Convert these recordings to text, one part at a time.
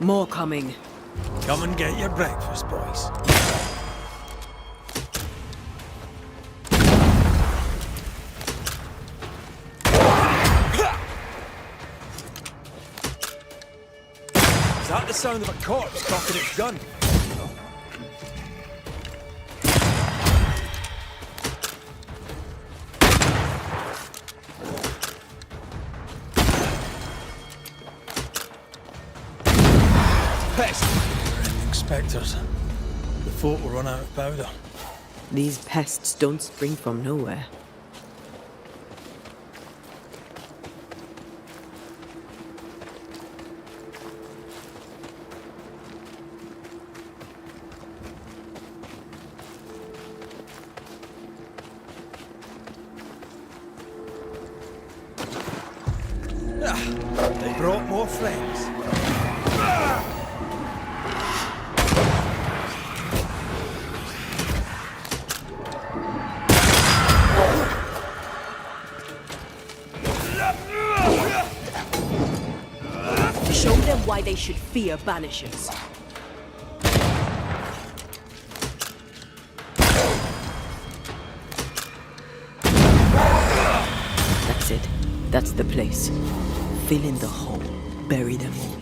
More coming. Come and get your breakfast, boys. Is that the sound of a corpse cocking its gun? Pest! Never-ending spectres. The fort will run out of powder. These pests don't spring from nowhere. They brought more friends. Show them why they should fear Banishers. That's it. That's the place. Fill in the hole. Bury them all.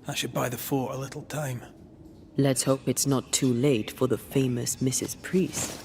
That should buy the fort a little time. Let's hope it's not too late for the famous Mrs. Priest.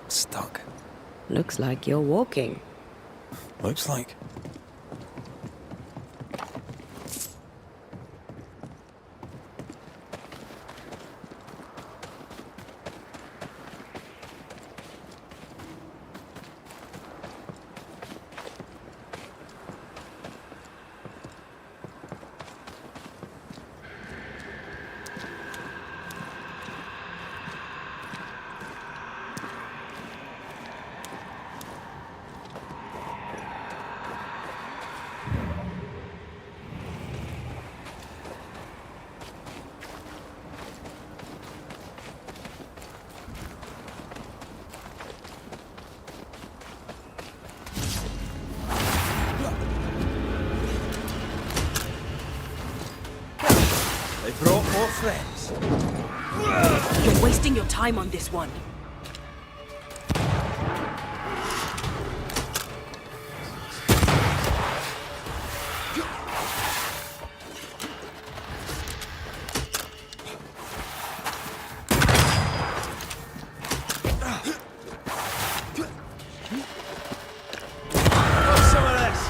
Stuck. Looks like you're walking. Looks like. They brought more friends. You're wasting your time on this one. Have some of this.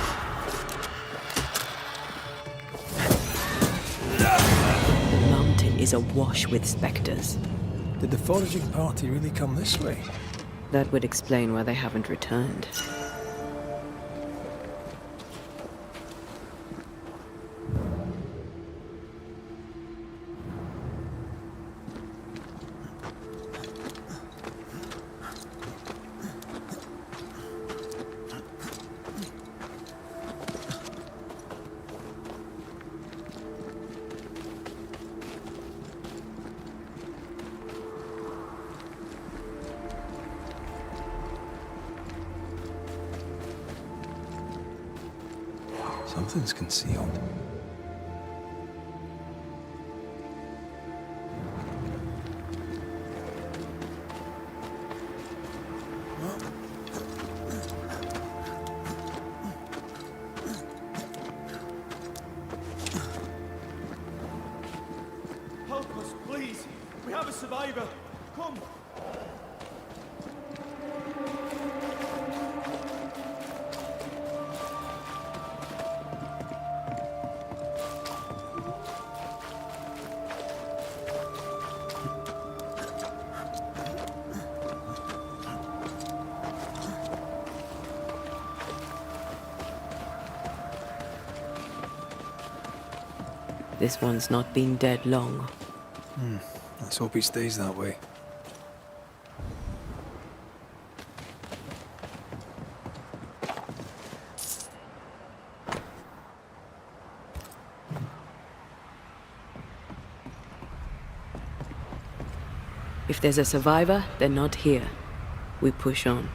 The mountain is awash with specters. Did the foraging party really come this way? That would explain why they haven't returned. Something's concealed. Help us, please! We have a survivor! Come! This one's not been dead long. Let's hope he stays that way. If there's a survivor, they're not here. We push on.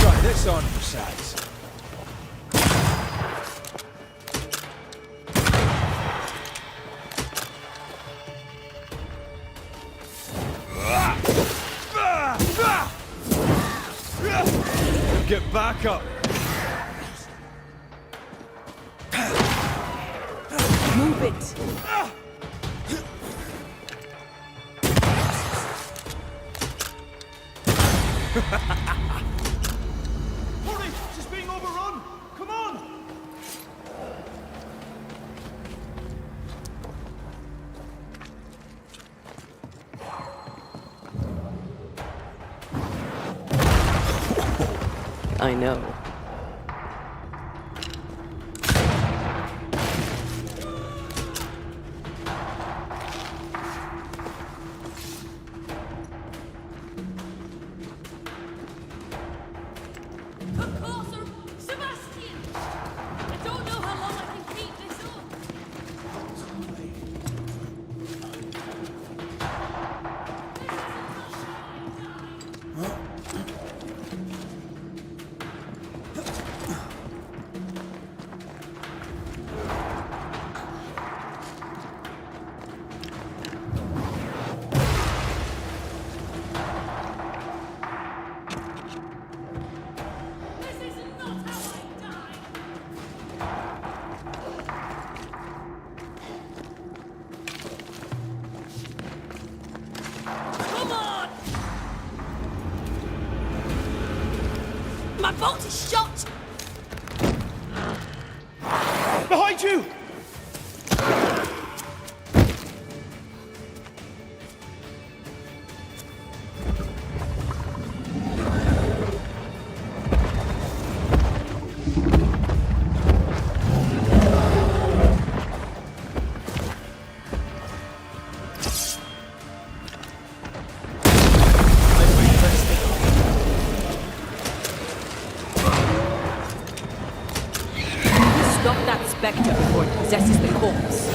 Try this on for size. Get back up! Move it! Hurry! She's being overrun! Come on! I know. Sebastian! I don't know how long I can keep this up. This is not how I die. Come on! My bolt is shot! Behind you! Stop that spectre before it possesses the corpse.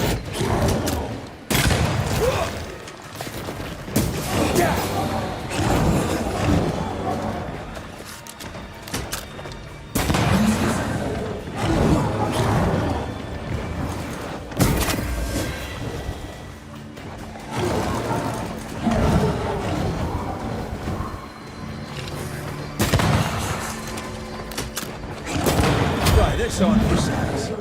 Try this on for size.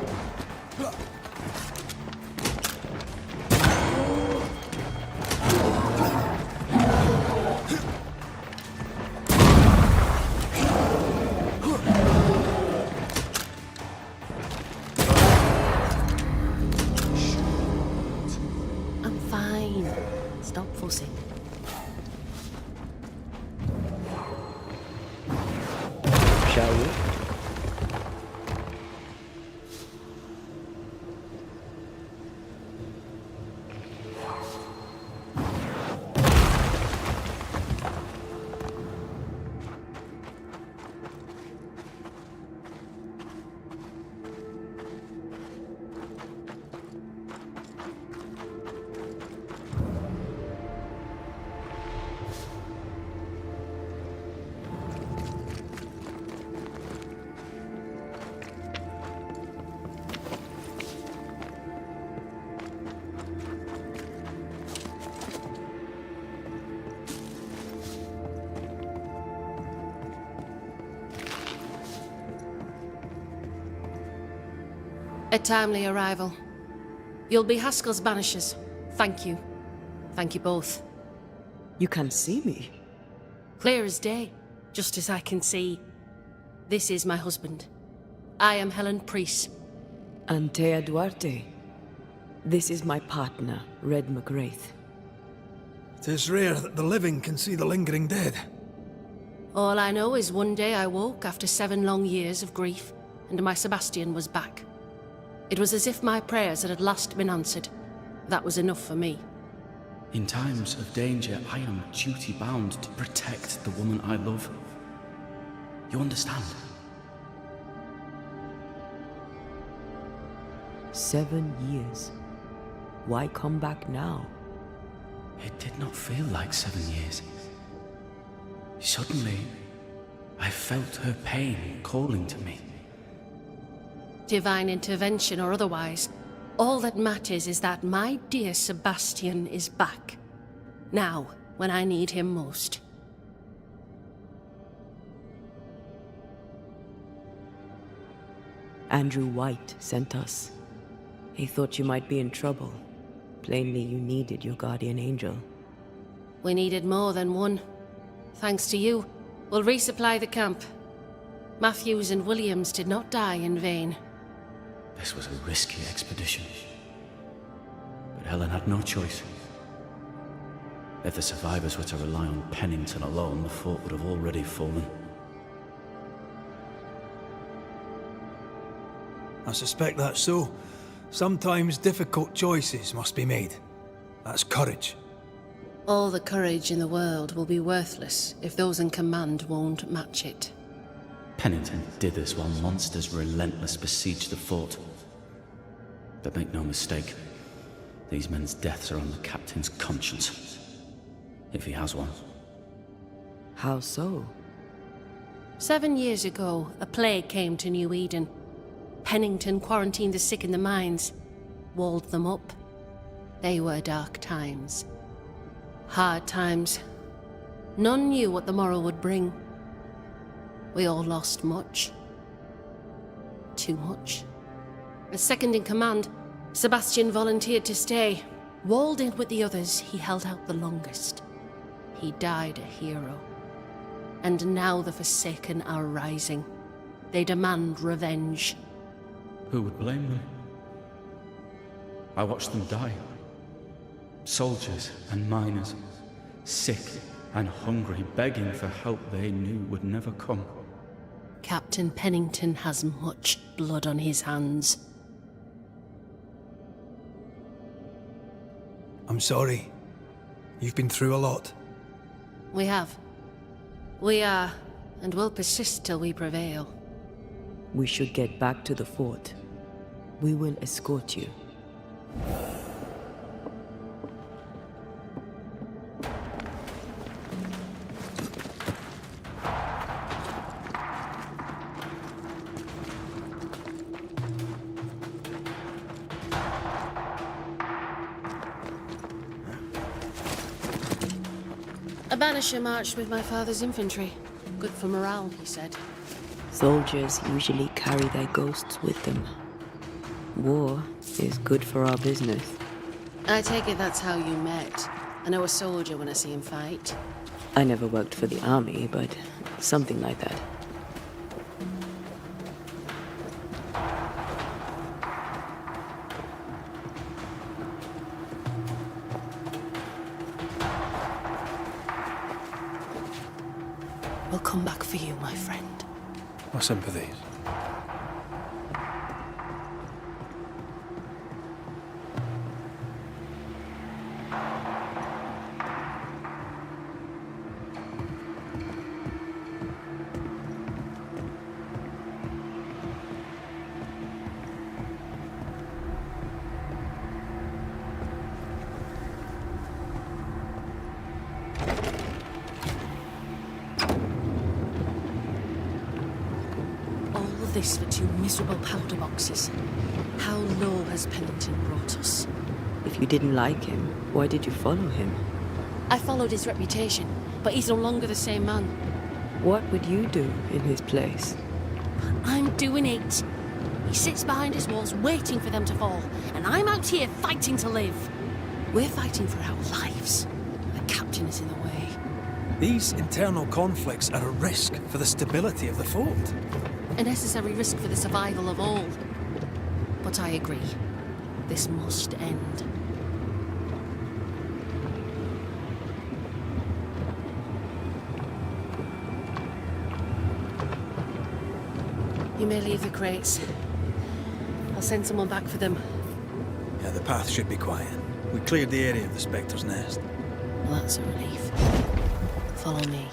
I'm fine. Stop fussing. Shall we? A timely arrival. You'll be Haskell's Banishers. Thank you. Thank you both. You can see me. Clear as day, just as I can see. This is my husband. I am Helen Priest. Antea Duarte. This is my partner, Red McGrath. It is rare that the living can see the lingering dead. All I know is one day I woke after 7 long years of grief, and my Sebastian was back. It was as if my prayers had at last been answered. That was enough for me. In times of danger, I am duty-bound to protect the woman I love. You understand? 7 years. Why come back now? It did not feel like 7 years. Suddenly, I felt her pain calling to me. Divine intervention or otherwise, all that matters is that my dear Sebastian is back. Now, when I need him most. Andrew White sent us. He thought you might be in trouble. Plainly, you needed your guardian angel. We needed more than one. Thanks to you, we'll resupply the camp. Matthews and Williams did not die in vain. This was a risky expedition. But Helen had no choice. If the survivors were to rely on Pennington alone, the fort would have already fallen. I suspect that's so. Sometimes difficult choices must be made. That's courage. All the courage in the world will be worthless if those in command won't match it. Pennington did this while monsters relentless besieged the fort. But make no mistake, these men's deaths are on the captain's conscience. If he has one. How so? 7 years ago, a plague came to New Eden. Pennington quarantined the sick in the mines, walled them up. They were dark times. Hard times. None knew what the morrow would bring. We all lost much. Too much. As second in command, Sebastian volunteered to stay. Walled in with the others, he held out the longest. He died a hero. And now the Forsaken are rising. They demand revenge. Who would blame them? I watched them die. Soldiers and miners, sick and hungry, begging for help they knew would never come. Captain Pennington has much blood on his hands. I'm sorry. You've been through a lot. We have. We are, and will persist till we prevail. We should get back to the fort. We will escort you. A Banisher marched with my father's infantry. Good for morale, he said. Soldiers usually carry their ghosts with them. War is good for our business. I take it that's how you met. I know a soldier when I see him fight. I never worked for the army, but something like that. We'll come back for you, my friend. My sympathies. This for 2 miserable powder boxes. How low has Pennington brought us? If you didn't like him, why did you follow him? I followed his reputation, but he's no longer the same man. What would you do in his place? I'm doing it. He sits behind his walls waiting for them to fall, and I'm out here fighting to live. We're fighting for our lives. The captain is in the way. These internal conflicts are a risk for the stability of the fort. A necessary risk for the survival of all. But I agree. This must end. You may leave the crates. I'll send someone back for them. Yeah, the path should be quiet. We cleared the area of the Spectre's nest. Well, that's a relief. Follow me.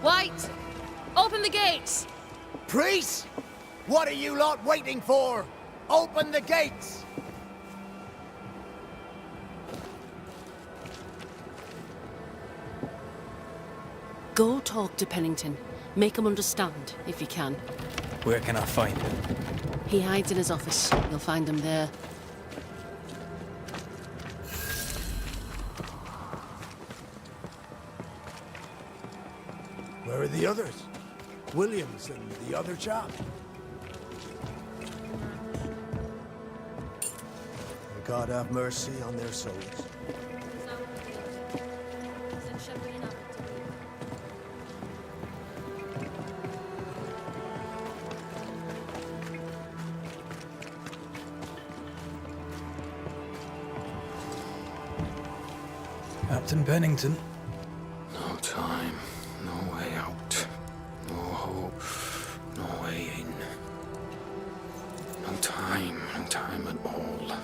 White! Open the gates! Priests? What are you lot waiting for? Open the gates! Go talk to Pennington. Make him understand, if you can. Where can I find him? He hides in his office. You'll find him there. Where are the others? Williams and the other chap? May God have mercy on their souls. Captain Pennington. No time, no way out, no hope, no way in. No time at all.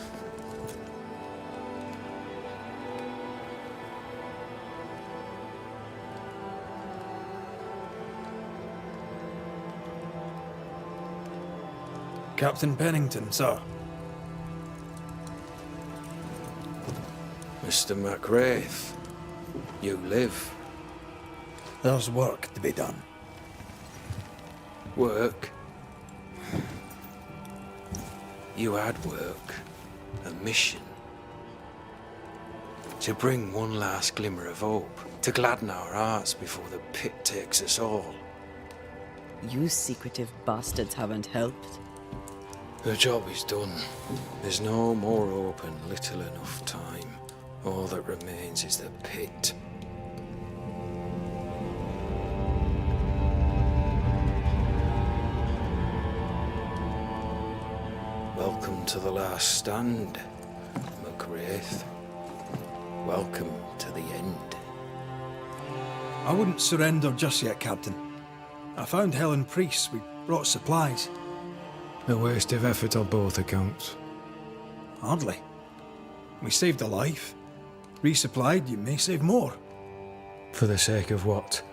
Captain Pennington, sir. Mr. McWraith, you live. There's work to be done. Work? You had work. A mission. To bring one last glimmer of hope. To gladden our hearts before the pit takes us all. You secretive bastards haven't helped. The job is done. There's no more hope and little enough time. All that remains is the pit. Welcome to the last stand, McGrath. Welcome to the end. I wouldn't surrender just yet, Captain. I found Helen priests. We brought supplies. A waste of effort on both accounts. Hardly. We saved a life. Resupplied, you may save more. For the sake of what?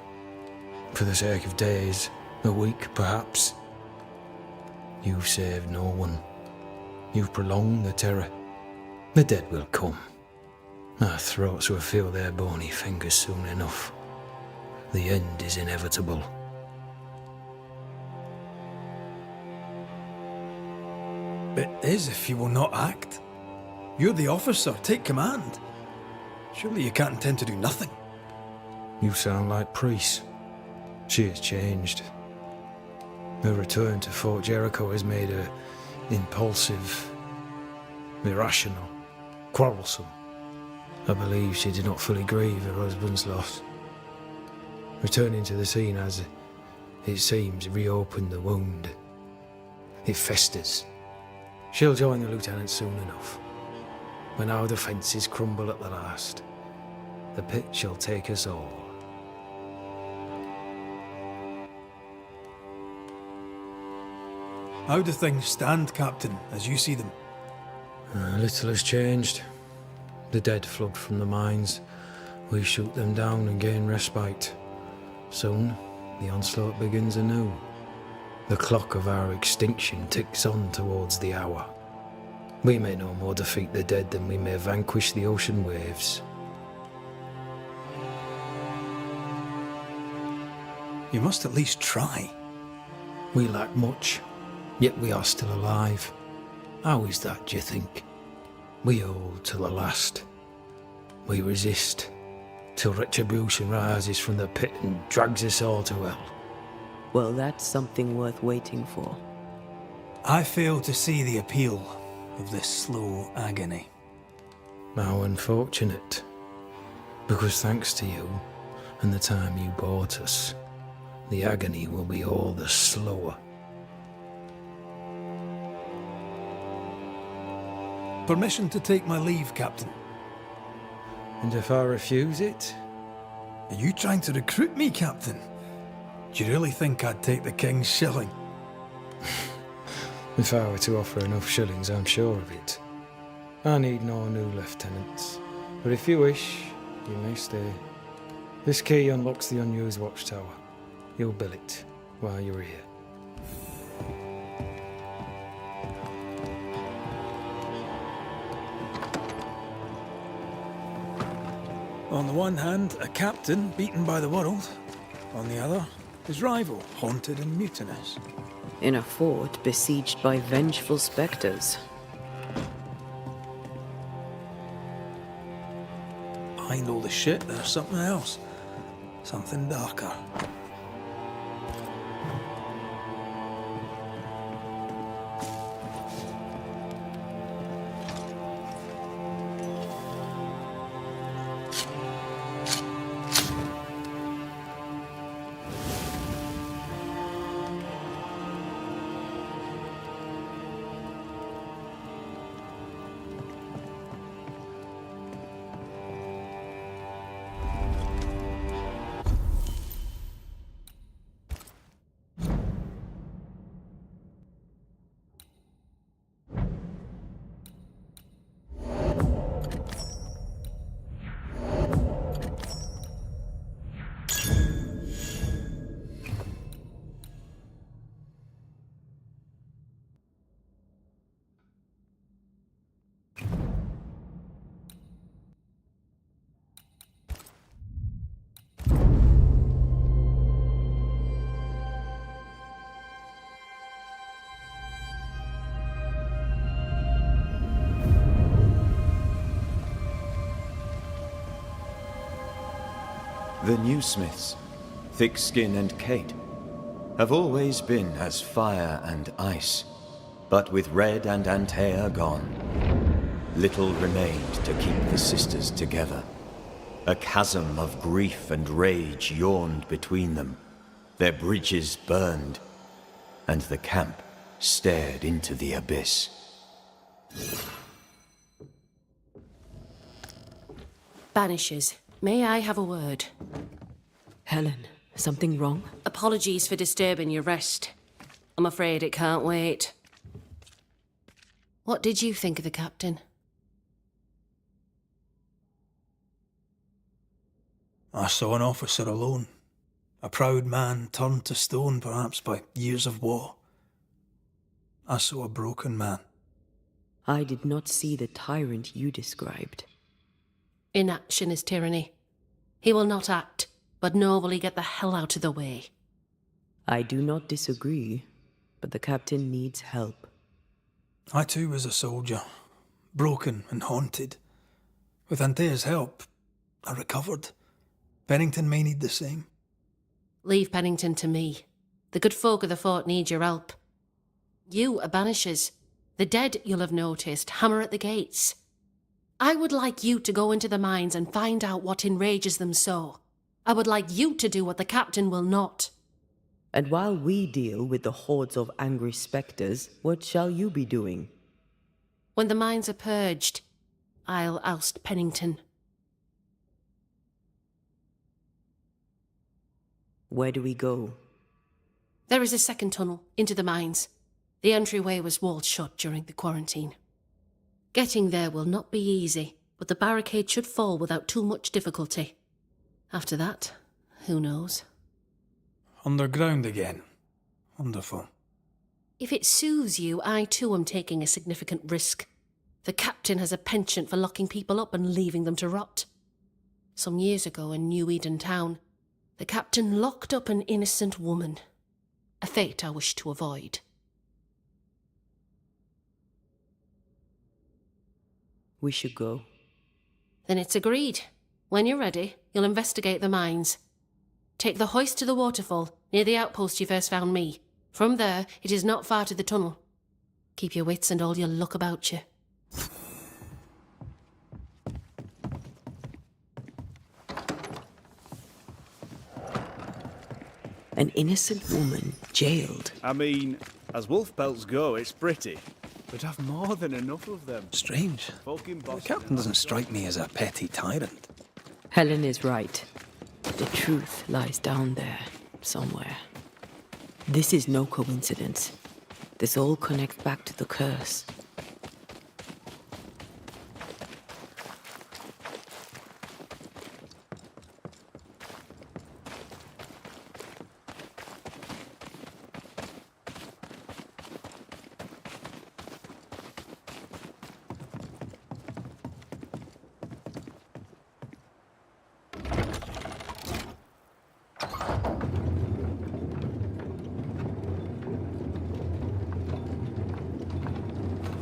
For the sake of days, a week perhaps? You've saved no one. You've prolonged the terror. The dead will come. Our throats will feel their bony fingers soon enough. The end is inevitable. It is if you will not act. You're the officer, take command. Surely you can't intend to do nothing. You sound like Priest. She has changed. Her return to Fort Jericho has made her impulsive, irrational, quarrelsome. I believe she did not fully grieve her husband's loss. Returning to the scene has, it seems, reopened the wound. It festers. She'll join the lieutenant soon enough. When our defences crumble at the last, the pit shall take us all. How do things stand, Captain, as you see them? Little has changed. The dead flood from the mines. We shoot them down and gain respite. Soon, the onslaught begins anew. The clock of our extinction ticks on towards the hour. We may no more defeat the dead than we may vanquish the ocean waves. You must at least try. We lack much, yet we are still alive. How is that, do you think? We hold to the last. We resist, till retribution rises from the pit and drags us all to hell. Well, that's something worth waiting for. I fail to see the appeal of this slow agony. How unfortunate. Because thanks to you, and the time you bought us, the agony will be all the slower. Permission to take my leave, Captain. And if I refuse it? Are you trying to recruit me, Captain? Do you really think I'd take the King's shilling? If I were to offer enough shillings, I'm sure of it. I need no new lieutenants. But if you wish, you may stay. This key unlocks the unused watchtower. You'll bill it while you're here. On the one hand, a captain beaten by the world. On the other, his rival, haunted and mutinous. In a fort besieged by vengeful specters. Behind all the shit, there's something else. Something darker. The new smiths, Thickskin and Kate, have always been as fire and ice, But with Red and Antea gone, little remained to keep the sisters together. A chasm of grief and rage yawned between them. Their bridges burned, and the camp stared into the abyss. Banishers, may I have a word? Helen, something wrong? Apologies for disturbing your rest. I'm afraid it can't wait. What did you think of the captain? I saw an officer alone. A proud man turned to stone, perhaps by years of war. I saw a broken man. I did not see the tyrant you described. Inaction is tyranny. He will not act, but nobly get the hell out of the way. I do not disagree, but the captain needs help. I too was a soldier, broken and haunted. With Antea's help, I recovered. Pennington may need the same. Leave Pennington to me. The good folk of the fort need your help. You are Banishers. The dead, you'll have noticed, hammer at the gates. I would like you to go into the mines and find out what enrages them so. I would like you to do what the captain will not. And while we deal with the hordes of angry spectres, what shall you be doing? When the mines are purged, I'll oust Pennington. Where do we go? There is a second tunnel into the mines. The entryway was walled shut during the quarantine. Getting there will not be easy, but the barricade should fall without too much difficulty. After that, who knows? Underground again. Wonderful. If it soothes you, I too am taking a significant risk. The captain has a penchant for locking people up and leaving them to rot. Some years ago in New Eden town, the captain locked up an innocent woman. A fate I wish to avoid. We should go. Then it's agreed. When you're ready, you'll investigate the mines. Take the hoist to the waterfall, near the outpost you first found me. From there, it is not far to the tunnel. Keep your wits and all your luck about you. An innocent woman jailed. I mean, as wolf pelts go, it's pretty. We'd have more than enough of them. Strange. Fucking The Boston. captain doesn't strike me as a petty tyrant. Helen is right. The truth lies down there, somewhere. This is no coincidence. This all connects back to the curse.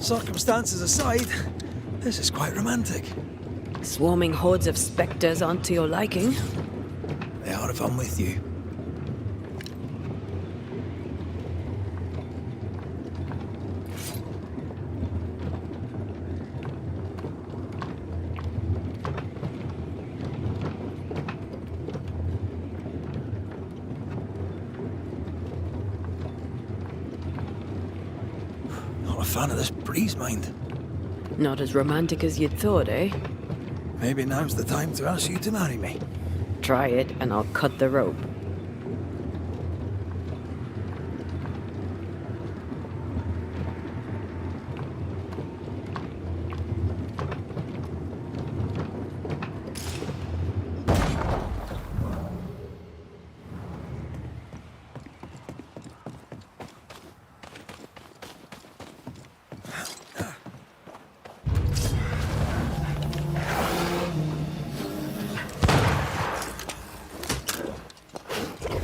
Circumstances aside, this is quite romantic. Swarming hordes of spectres aren't to your liking. They are if I'm with you. Not a fan of this breeze, mind. Not as romantic as you'd thought, eh? Maybe now's the time to ask you to marry me. Try it and I'll cut the rope.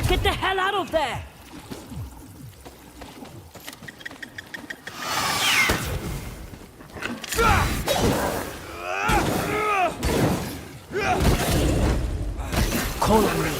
Get the hell out of there! Call on me.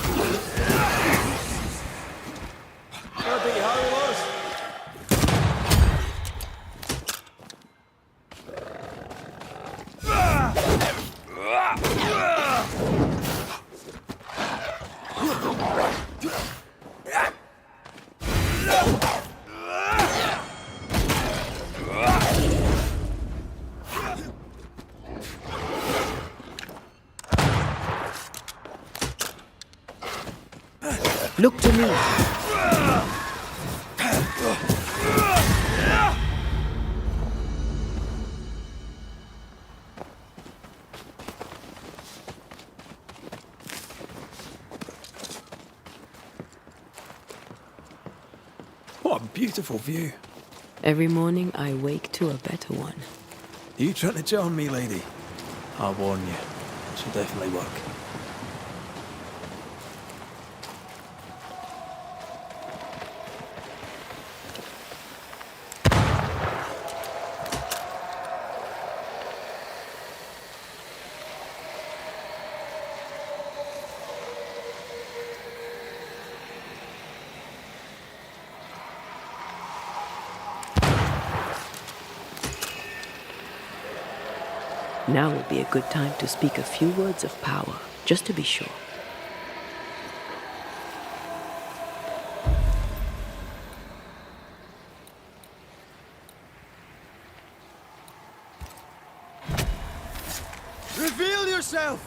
Look to me. What a beautiful view. Every morning I wake to a better one. You trying to charm me, lady? I'll warn you. She'll definitely work. Now would be a good time to speak a few words of power, just to be sure. Reveal yourself!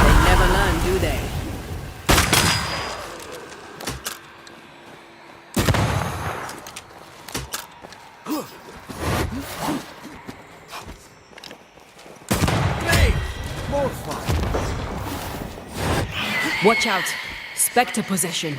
They never learn, do they? More fun. Watch out! Spectre possession.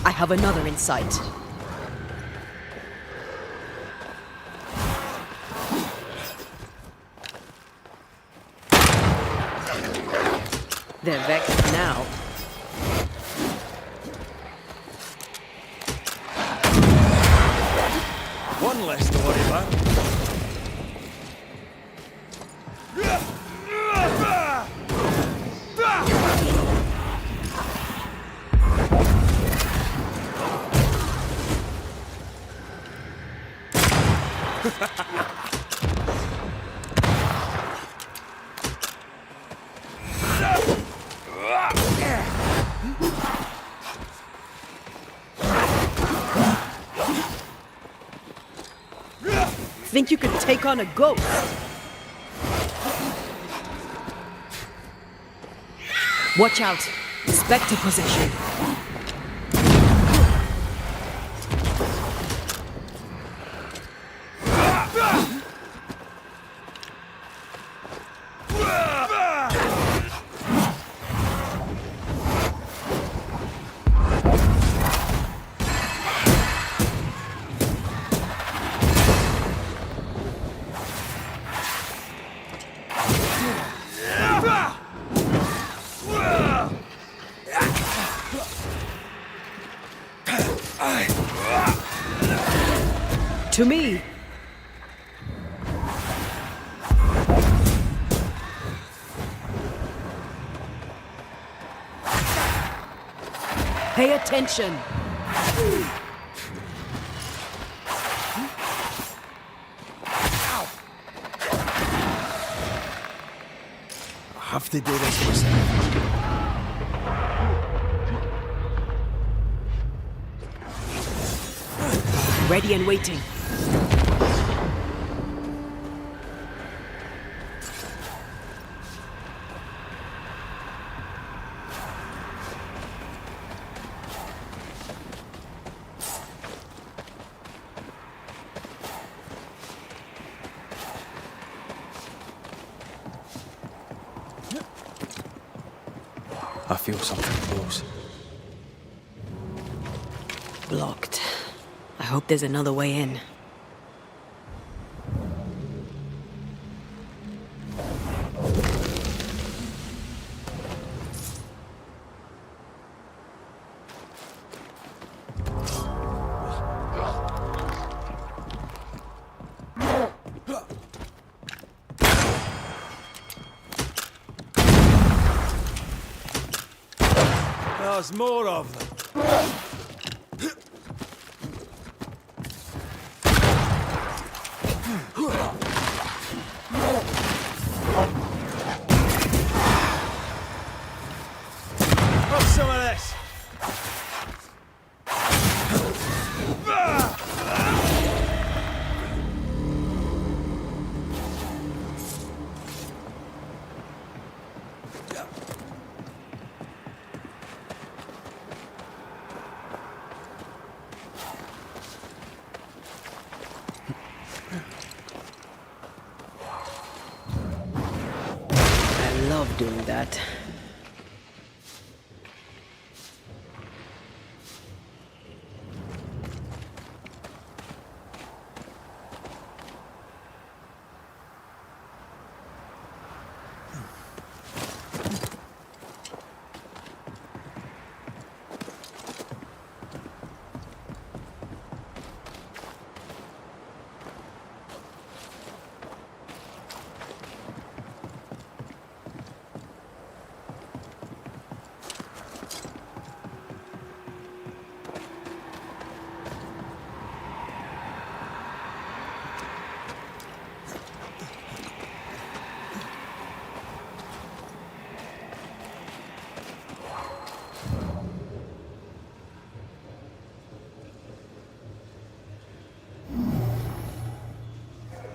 I have another in sight. They're vexed now. One less to worry about. Think you could take on a ghost? Watch out! Spectre possession. To me! Pay attention! I have to do this myself. Ready and waiting. I feel something close. blocked. I hope there's another way in. There's more of them. Have some of this. I love doing that.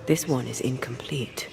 This one is incomplete.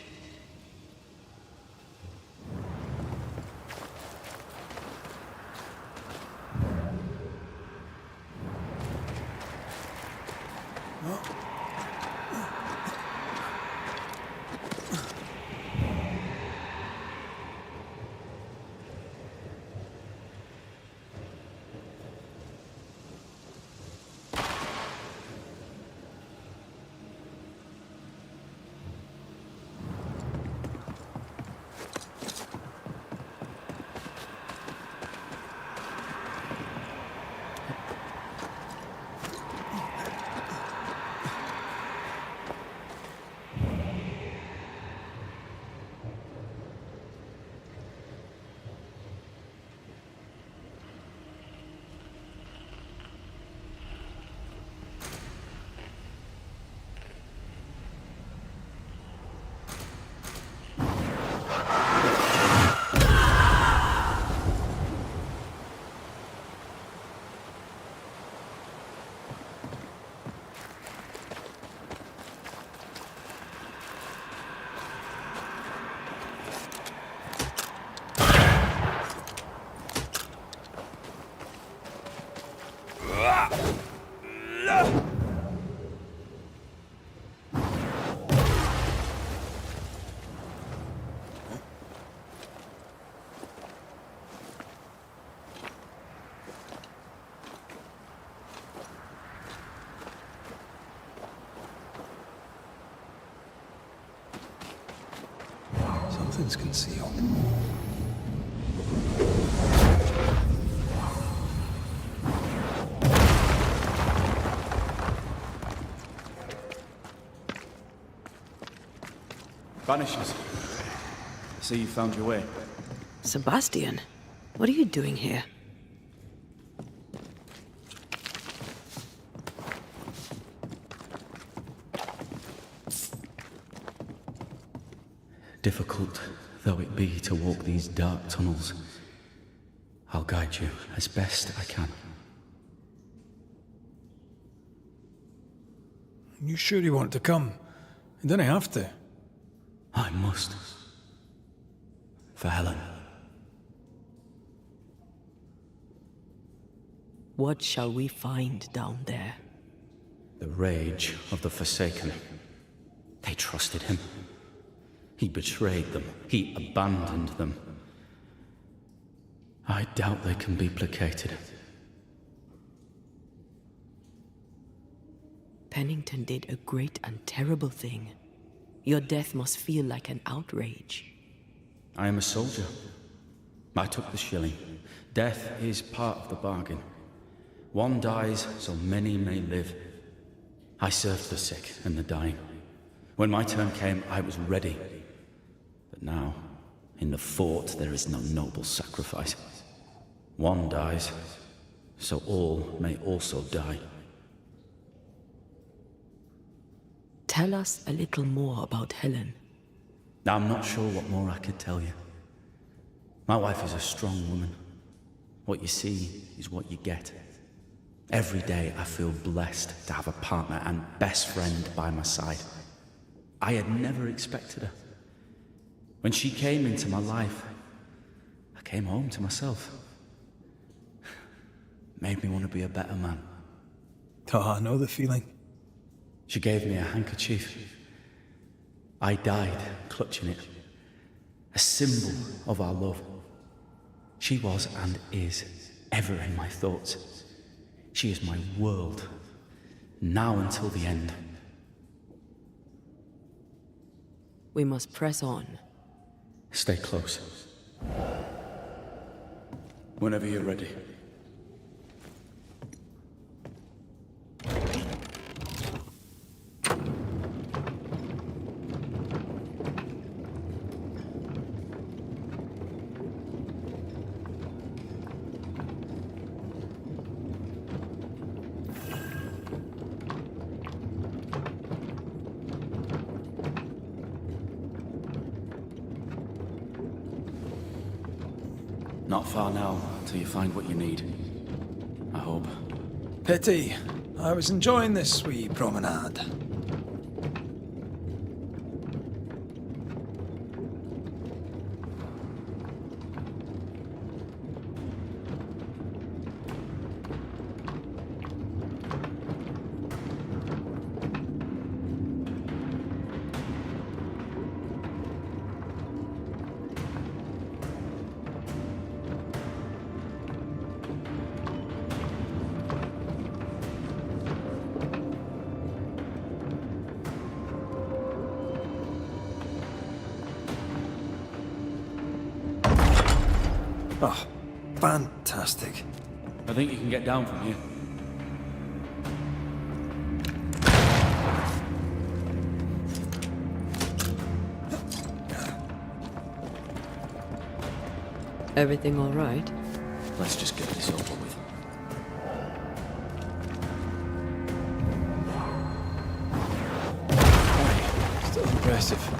Something's concealed. Banishers. See you found your way. Sebastian, what are you doing here? Difficult though it be to walk these dark tunnels, I'll guide you as best I can. You sure you want to come? You don't have to. I must. For Helen. What shall we find down there? The rage of the Forsaken. They trusted him. He betrayed them. He abandoned them. I doubt they can be placated. Pennington did a great and terrible thing. Your death must feel like an outrage. I am a soldier. I took the shilling. Death is part of the bargain. One dies so many may live. I served the sick and the dying. When my turn came, I was ready. But now, in the fort, there is no noble sacrifice. One dies, so all may also die. Tell us a little more about Helen. I'm not sure what more I could tell you. My wife is a strong woman. What you see is what you get. Every day I feel blessed to have a partner and best friend by my side. I had never expected her. When she came into my life, I came home to myself. Made me want to be a better man. Oh, I know the feeling. She gave me a handkerchief. I died clutching it. A symbol of our love. She was and is ever in my thoughts. She is my world, now until the end. We must press on. Stay close. Whenever you're ready. Not far now, till you find what you need. I hope. Pity. I was enjoying this wee promenade. Oh, fantastic. I think you can get down from here. Everything all right? Let's just get this over with. Still impressive.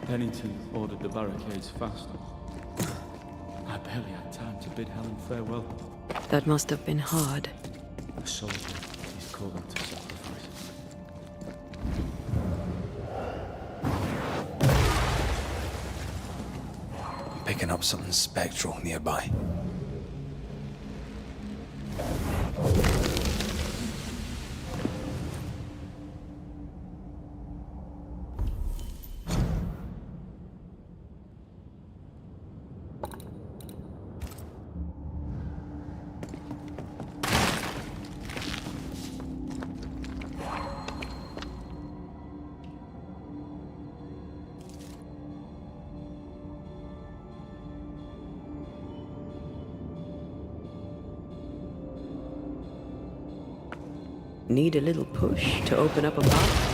Pennington ordered the barricades fast. I barely had time to bid Helen farewell. That must have been hard. A soldier is called to sacrifice. I'm picking up something spectral nearby. Need a little push to open up a path?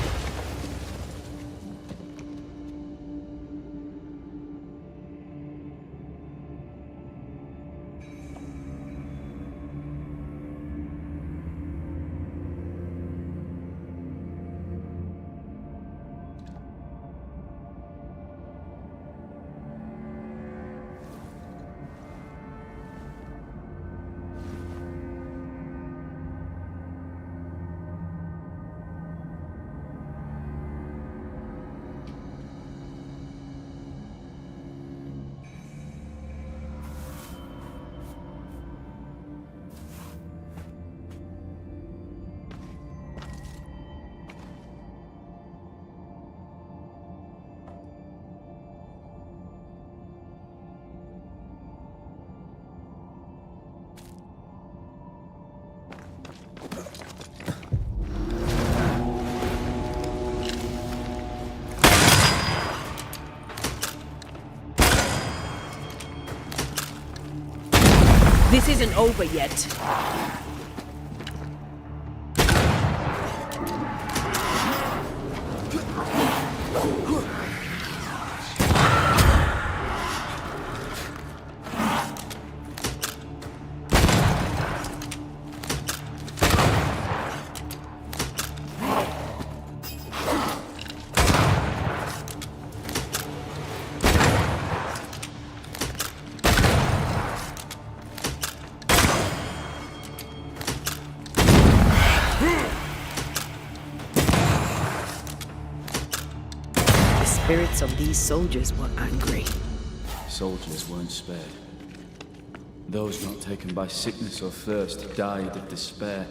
This isn't over yet. The spirits of these soldiers were angry. Soldiers weren't spared. Those not taken by sickness or thirst died of despair.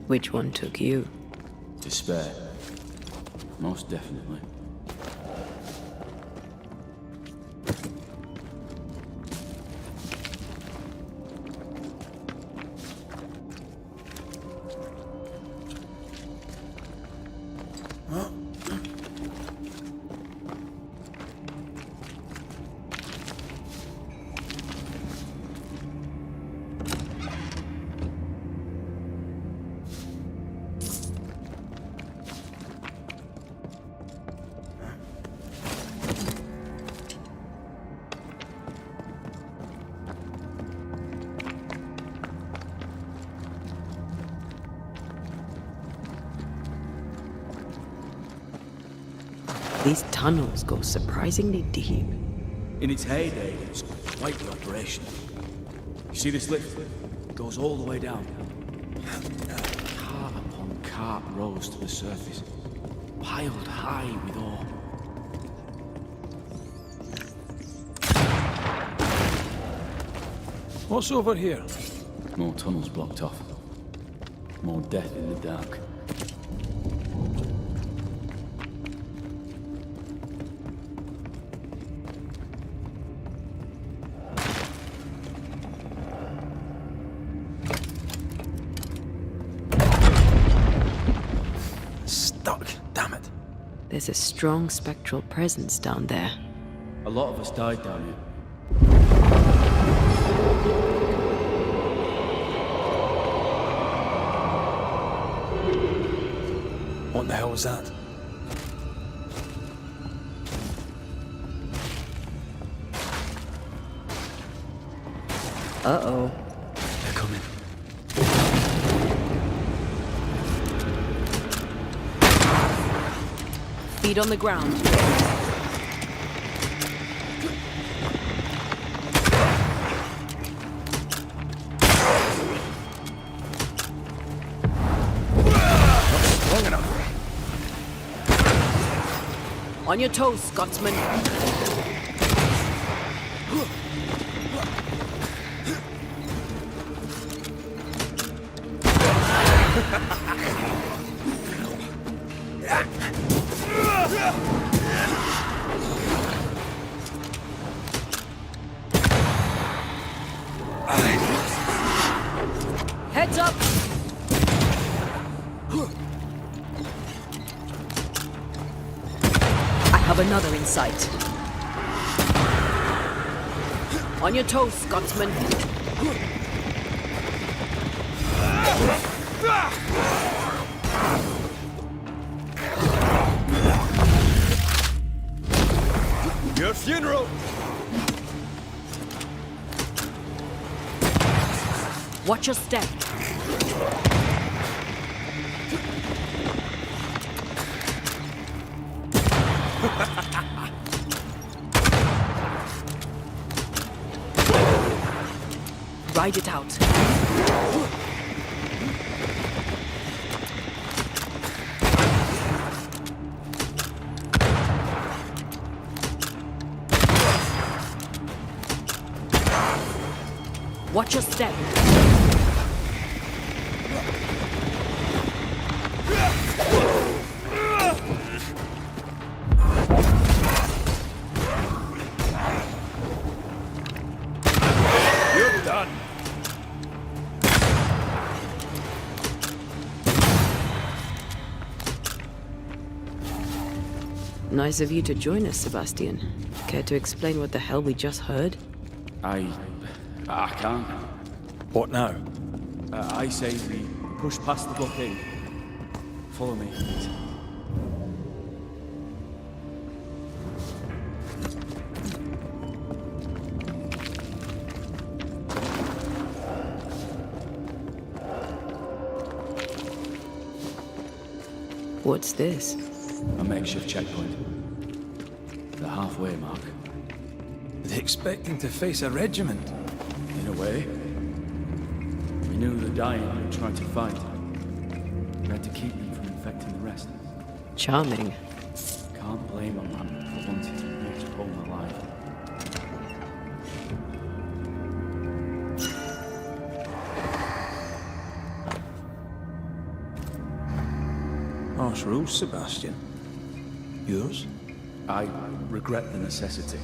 Which one took you? Despair. Most definitely. These tunnels go surprisingly deep. In its heyday, it was quite the operation. You see this lift? It goes all the way down. Cart upon cart rose to the surface, piled high with ore. What's over here? More tunnels blocked off. More death in the dark. Stuck, damn it. There's a strong spectral presence down there. A lot of us died down here. What the hell was that? Uh-oh. They're coming. Feet on the ground. Long enough. On your toes, Scotsman. Heads up! I have another in sight. On your toes, Scotsman. Your funeral! Watch your step. Ride it out. Watch your step. You're done! Nice of you to join us, Sebastian. Care to explain what the hell we just heard? I can't. What now? I say we push past the blockade. Follow me, please. What's this? A makeshift checkpoint. The halfway mark. They expecting to face a regiment. In a way. We knew the dying would try to fight. We had to keep them from infecting the rest. Charming. Can't blame a man for wanting to reach home alive. Harsh rules, Sebastian. Yours? I regret the necessity.